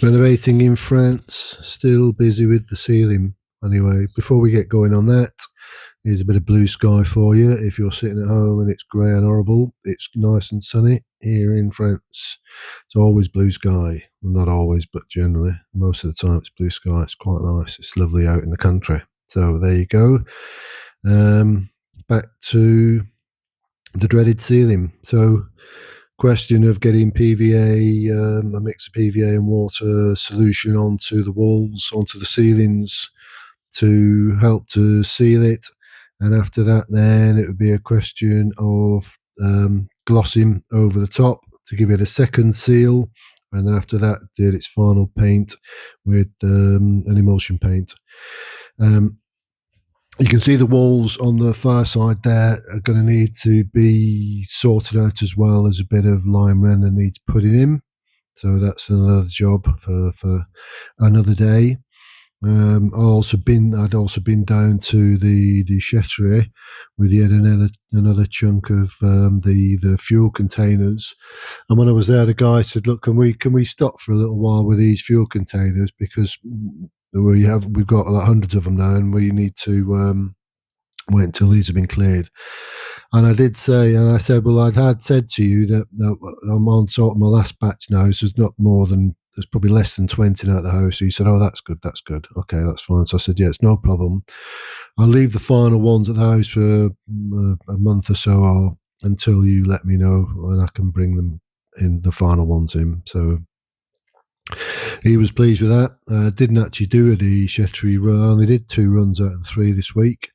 Renovating in France, still busy with the ceiling. Anyway, before we get going on that, here's a bit of blue sky for you. If you're sitting at home and it's grey and horrible, it's nice and sunny here in France. It's always blue sky. Well, not always, but generally. Most of the time it's blue sky. It's quite nice. It's lovely out in the country. So there you go. Back to the dreaded ceiling. So question of getting PVA, a mix of PVA and water solution onto the walls, onto the ceilings to help to seal it. And after that, then it would be a question of glossing over the top to give it a second seal. And then after that, did its final paint with an emulsion paint. You can see the walls on the far side there are going to need to be sorted out, as well as a bit of lime render needs putting in. So that's another job for another day. I'd also been down to the déchetterie with yet another chunk of the fuel containers. And when I was there, the guy said, "Look, can we stop for a little while with these fuel containers, because we've got like hundreds of them now, and we need to wait until these have been cleared." And I did say, and I said, "Well, had said to you that I'm on sort of my last batch now, so there's probably less than 20 now at the house." So he said, "Oh, that's good, okay, that's fine." So I said, "Yeah, it's no problem. I'll leave the final ones at the house for a month or so, or until you let me know, and I can bring them in, the final ones in." So he was pleased with that. Didn't actually do a déchetterie run. I only did 2 runs out of the 3 this week,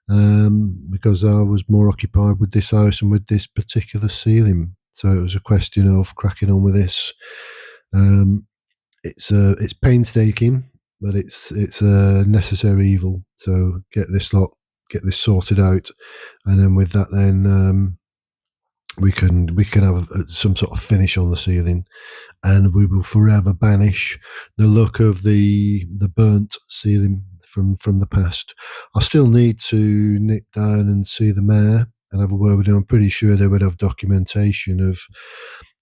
because I was more occupied with this house and with this particular ceiling. So it was a question of cracking on with this. It's painstaking, but it's a necessary evil. So get this sorted out, and then with that, then we can have some sort of finish on the ceiling, and we will forever banish the look of the burnt ceiling from the past. I still need to nick down and see the mayor and have a word with him. I'm pretty sure they would have documentation of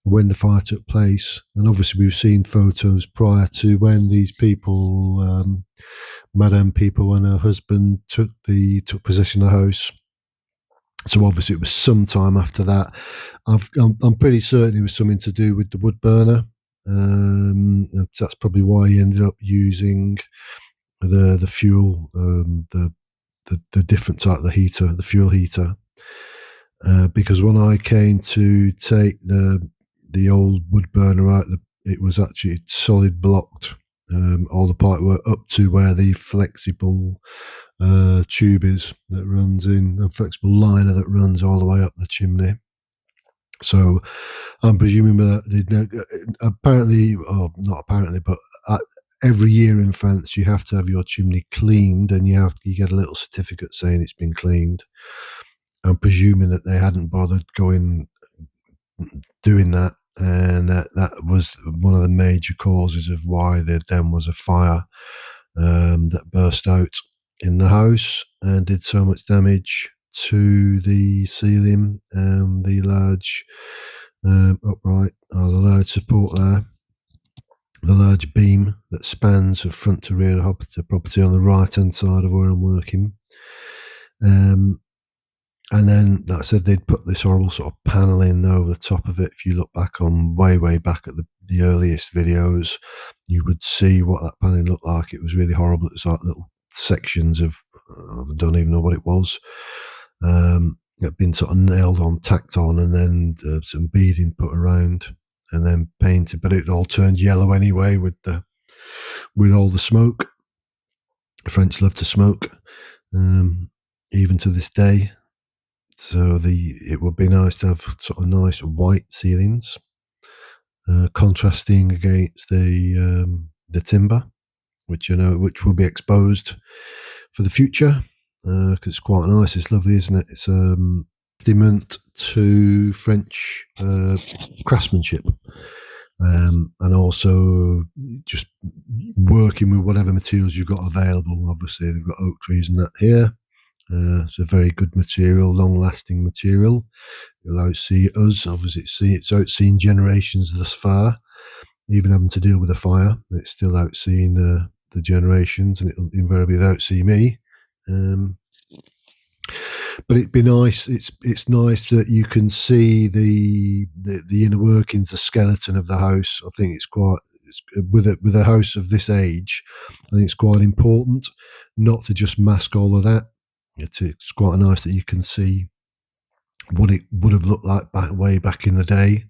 when the fire took place, and obviously we've seen photos prior to when these people, Madame People and her husband, took possession of the house. So obviously it was some time after that. I'm pretty certain it was something to do with the wood burner, and that's probably why he ended up using the fuel, the different type of the heater, the fuel heater. Because when I came to take the old wood burner out, it was actually solid blocked. All the pipe were up to where the flexible tube is that runs in, a flexible liner that runs all the way up the chimney. So I'm presuming that apparently, or not apparently, but every year in France you have to have your chimney cleaned, and you get a little certificate saying it's been cleaned. I'm presuming that they hadn't bothered doing that, and that was one of the major causes of why there then was a fire that burst out in the house and did so much damage to the ceiling, the large upright, or the large support there, the large beam that spans from front to rear of the property on the right hand side of where I'm working. And then, like I said, they'd put this horrible sort of paneling over the top of it. If you look back on way back at the earliest videos, you would see what that paneling looked like. It was really horrible. It was like little sections of, I don't even know what it was. It had been sort of nailed on, tacked on, and then some beading put around, and then painted. But it all turned yellow anyway with all the smoke. The French love to smoke, even to this day. So it would be nice to have sort of nice white ceilings, contrasting against the timber, which will be exposed for the future, because it's quite nice. It's lovely, isn't it? It's testament to French craftsmanship, and also just working with whatever materials you've got available. Obviously, they've got oak trees and that here. It's a very good material, long-lasting material. It allows us, obviously, it's seen generations thus far, even having to deal with a fire, it's still outseeing the generations, and it'll invariably outsee me. Um, but it'd be nice. It's nice that you can see the inner workings, the skeleton of the house. I think with a house of this age, I think it's quite important not to just mask all of that. It's quite nice that you can see what it would have looked like way back in the day.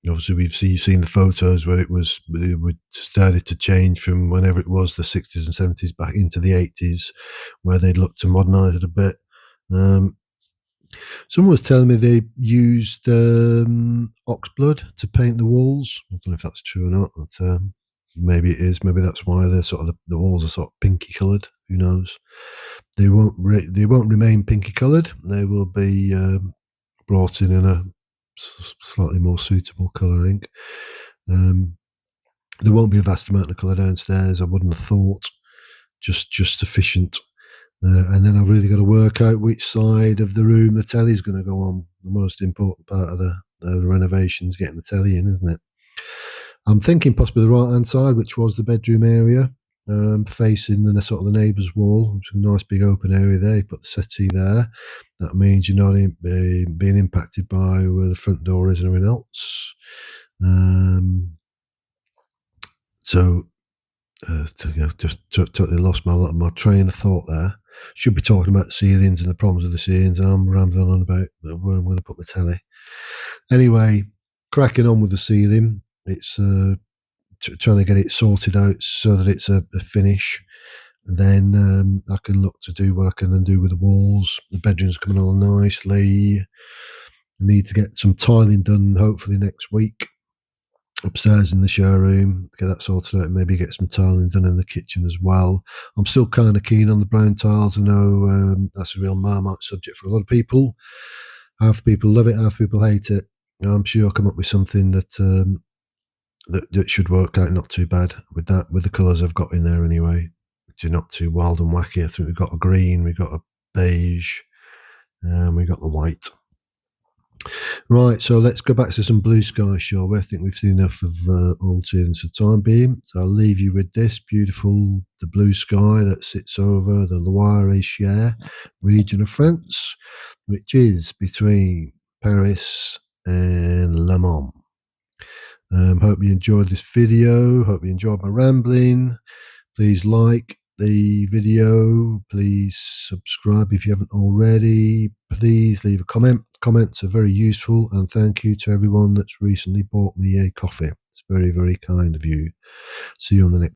Obviously, you've seen the photos where it started to change from whenever it was, the 60s and 70s, back into the 80s, where they'd looked to modernise it a bit. Um, Someone was telling me they used ox blood to paint the walls. I don't know if that's true or not, but maybe it is. Maybe that's why the walls are sort of pinky coloured. Who knows? They won't remain pinky coloured. They will be brought in a slightly more suitable colour ink. There won't be a vast amount of colour downstairs, I wouldn't have thought. Just sufficient. And then I've really got to work out which side of the room the telly's going to go on. The most important part of the renovation is getting the telly in, isn't it? I'm thinking possibly the right-hand side, which was the bedroom area, facing the sort of the neighbour's wall, which is a nice big open area there. You put the settee there. That means you're not being impacted by where the front door is and everything else. So just totally lost my train of thought there. Should be talking about ceilings and the problems with the ceilings, and I'm rambling on about where I'm going to put my telly. Anyway, cracking on with the ceiling. It's trying to get it sorted out so that it's a finish. Then I can look to do what I can do with the walls. The bedroom's coming on nicely. I need to get some tiling done hopefully next week upstairs in the showroom, get that sorted out, and maybe get some tiling done in the kitchen as well. I'm still kind of keen on the brown tiles. I know that's a real Marmite subject for a lot of people. Half people love it, half people hate it. I'm sure I'll come up with something that that should work out not too bad with the colours I've got in there anyway. It's not too wild and wacky. I think we've got a green, we've got a beige, and we've got the white. Right, so let's go back to some blue sky, shall we? I think we've seen enough of old ceilings for the time being. So I'll leave you with this the blue sky that sits over the Loire-et-Cher region of France, which is between Paris and Le Mans. Hope you enjoyed this video. Hope you enjoyed my rambling. Please like the video. Please subscribe if you haven't already. Please leave a comment. Comments are very useful, and thank you to everyone that's recently bought me a coffee. It's very, very kind of you. See you on the next